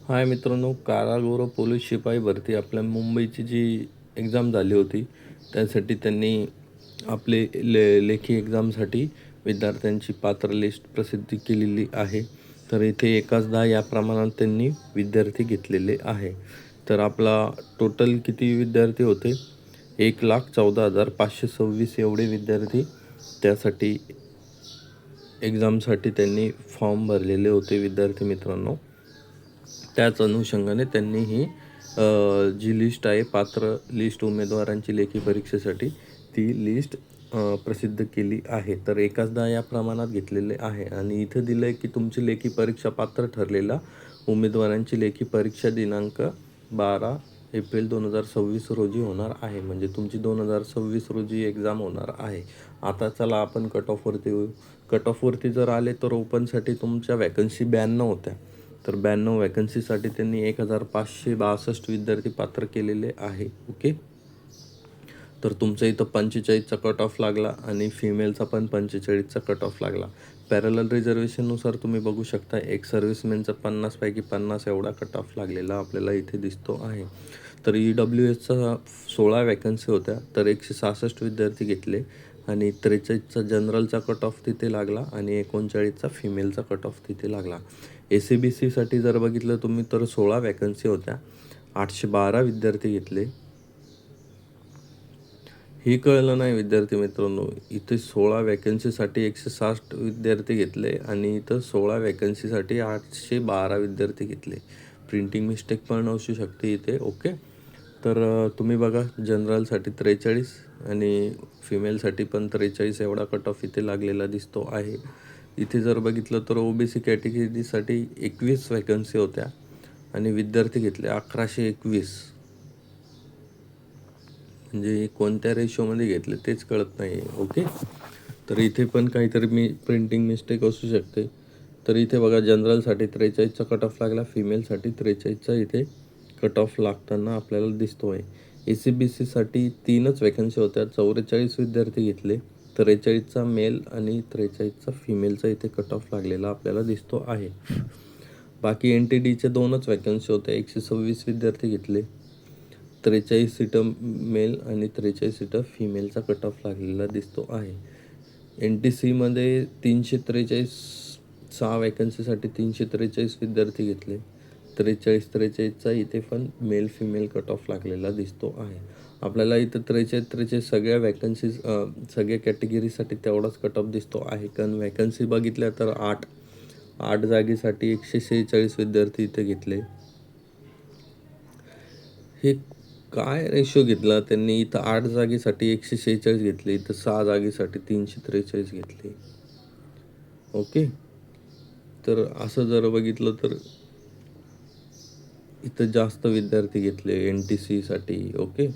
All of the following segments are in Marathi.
हाय मित्रांनो, कारागृह पोलीस शिपाई भरती आपल्या मुंबईची जी एक्झाम झाली होती त्यासाठी त्यांनी आपले लेखी एक्झामसाठी विद्यार्थ्यांची पात्र लिस्ट प्रसिद्ध केलेली आहे. तर इथे 1-10 या प्रमाणात त्यांनी विद्यार्थी घेतलेले आहे. तर आपला टोटल किती विद्यार्थी होते? 1,14,526 एवढे विद्यार्थी त्यासाठी एक्झामसाठी त्यांनी फॉर्म भरलेले होते विद्यार्थी मित्रांनो. त्याच अनुषंगाने त्यांनी ही जी लिस्ट आहे पात्र लिस्ट उमेदवारांची लेखी परीक्षेसाठी ती लिस्ट प्रसिद्ध केली आहे. तर 1-10 या प्रमाणात घेतलेले आहे आणि इथं दिलं आहे की तुमची लेखी परीक्षा पात्र ठरलेला उमेदवारांची लेखी परीक्षा दिनांक 12 एप्रिल 2026 रोजी होणार आहे. म्हणजे तुमची 2026 रोजी एक्झाम होणार आहे. आता चला आपण कट ऑफवरती येऊ. कट ऑफवरती जर आले तर ओपनसाठी तुमच्या वॅकन्सी 92 होत्या. तर 92 वॅकन्सीसाठी त्यांनी 1,562 विद्यार्थी पात्र केलेले आहे. ओके. तर तुमच्या इथं 45चा कट ऑफ लागला आणि फिमेलचा पण 45चा कट ऑफ लागला. पॅरलल रिझर्वेशननुसार तुम्ही बघू शकता एक सर्व्हिसमॅनचा 50 पैकी 50 एवढा कट ऑफ लागलेला आपल्याला इथे दिसतो आहे. तर EWSचा 16 वॅकन्सी होत्या. तर 166 विद्यार्थी घेतले आणि 43चा जनरलचा कट ऑफ तिथे लागला आणि 39चा फिमेलचा कट ऑफ तिथे लागला. ACBCसाठी जर बघितलं तुम्ही तर 16 वॅकन्सी होत्या. 812 विद्यार्थी घेतले. हे कळलं नाही विद्यार्थी मित्रांनो, इथे 16 वॅकन्सीसाठी 160 विद्यार्थी घेतले आणि इथं 16 वॅकन्सीसाठी 812 विद्यार्थी घेतले. प्रिंटिंग मिस्टेक पण असू शकते इथे. ओके. तर तुम्ही बघा जनरलसाठी 43 आणि फिमेलसाठी पण 43 एवढा कट ऑफ इथे लागलेला दिसतो आहे. इथे जर बघितलं तर OBC कॅटेगरीसाठी 21 वॅकन्सी होत्या आणि विद्यार्थी घेतले 1121. म्हणजे कोणत्या रेशोमध्ये घेतले तेच कळत नाही. ओके. तर इथे पण काहीतरी प्रिंटिंग मिस्टेक असू शकते. तर इथे बघा जनरलसाठी 43चा कट ऑफ लागला, फिमेलसाठी 43चा इथे कट ऑफ लागताना आपल्याला दिसतो आहे. ACBCसाठी 3च वॅकन्सी होत्या. 44 विद्यार्थी घेतले. 43चा मेल आणि 43चा फिमेलचा इथे कट ऑफ लागलेला आपल्याला दिसतो आहे. बाकी NTDच्या 2च वॅकन्सी होत्या. 126 विद्यार्थी घेतले. 43 सीटं मेल आणि 43 सीटं फिमेलचा कट ऑफ लागलेला दिसतो आहे. NTCमध्ये 343 6 वॅकन्सीसाठी 343 विद्यार्थी घेतले. 43-43चा इथे पण मेल फिमेल कट ऑफ लागलेला दिसतो आहे. आपल्याला इथं 43 सगळ्या वॅकन्सीज सगळ्या कॅटेगरीसाठी तेवढाच कट ऑफ दिसतो आहे. कारण वॅकन्सी बघितल्या तर 8 जागेसाठी 146 विद्यार्थी इथे घेतले. हे काय रेशो घेतला त्यांनी? इथं 8 जागेसाठी 146 घेतले, इथं 6 जागेसाठी 343 घेतले. ओके. तर असं जर बघितलं तर इथं जास्त विद्यार्थी घेतले NTCसाठी. ओके.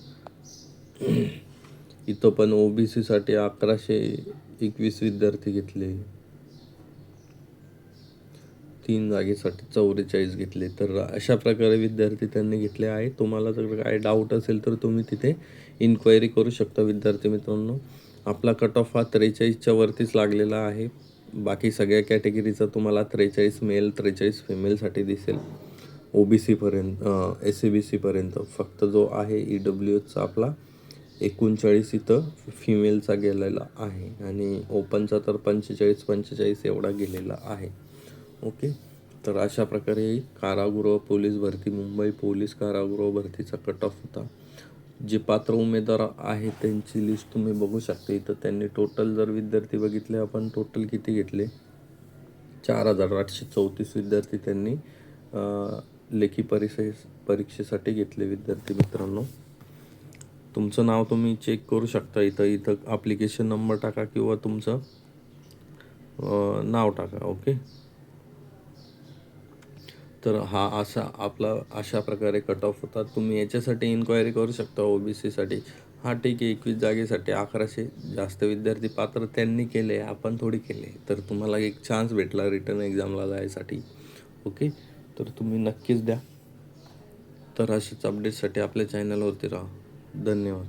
इथं पण OBCसाठी 1121 विद्यार्थी घेतले. 3 जागेसाठी 44 घेतले. तर अशा प्रकारे विद्यार्थी त्यांनी घेतले आहे. तुम्हाला जर काय डाऊट असेल तर तुम्ही तिथे इन्क्वायरी करू शकता विद्यार्थी मित्रांनो. आपला कट ऑफ हा 43च्या वरतीच लागलेला आहे. बाकी सगळ्या कॅटेगरीचा तुम्हाला 43 मेल 43 फिमेलसाठी दिसेल. OBCपर्यंत ACBCपर्यंत फक्त जो आहे EWSचा आपला 39 इथं फिमेलचा गेलेला आहे आणि ओपनचा तर 45 एवढा गेलेला आहे. ओके. तर अशा प्रकारे कारागृह पोलीस भरती मुंबई पोलीस कारागृह भरतीचा कट ऑफ होता. जे पात्र उमेदवार आहेत त्यांची लिस्ट तुम्ही बघू शकता. इथं त्यांनी टोटल जर विद्यार्थी बघितले आपण टोटल किती घेतले 4,834 विद्यार्थी त्यांनी लेखी परीक्षेसाठी घेतले. विद्यार्थी मित्रांनो, तुमचं नाव तुम्ही चेक करू शकता. इथं ॲप्लिकेशन नंबर टाका किंवा तुमचं नाव टाका. ओके. तर हा अशा प्रकारे कट ऑफ होता. तुम्ही याच्यासाठी इन्क्वायरी करू शकता OBCसाठी. हा ठीक आहे, 21 जागेसाठी 1100 जास्त विद्यार्थी पात्र त्यांनी केले, आपण थोडी केले. तर तुम्हाला एक चान्स भेटला रिटर्न एक्झामला जायसाठी. ओके. तर तुम्ही नक्कीच द्या. तर अशाच अपडेटसाठी आपल्या चॅनलवरती राहा. धन्यवाद.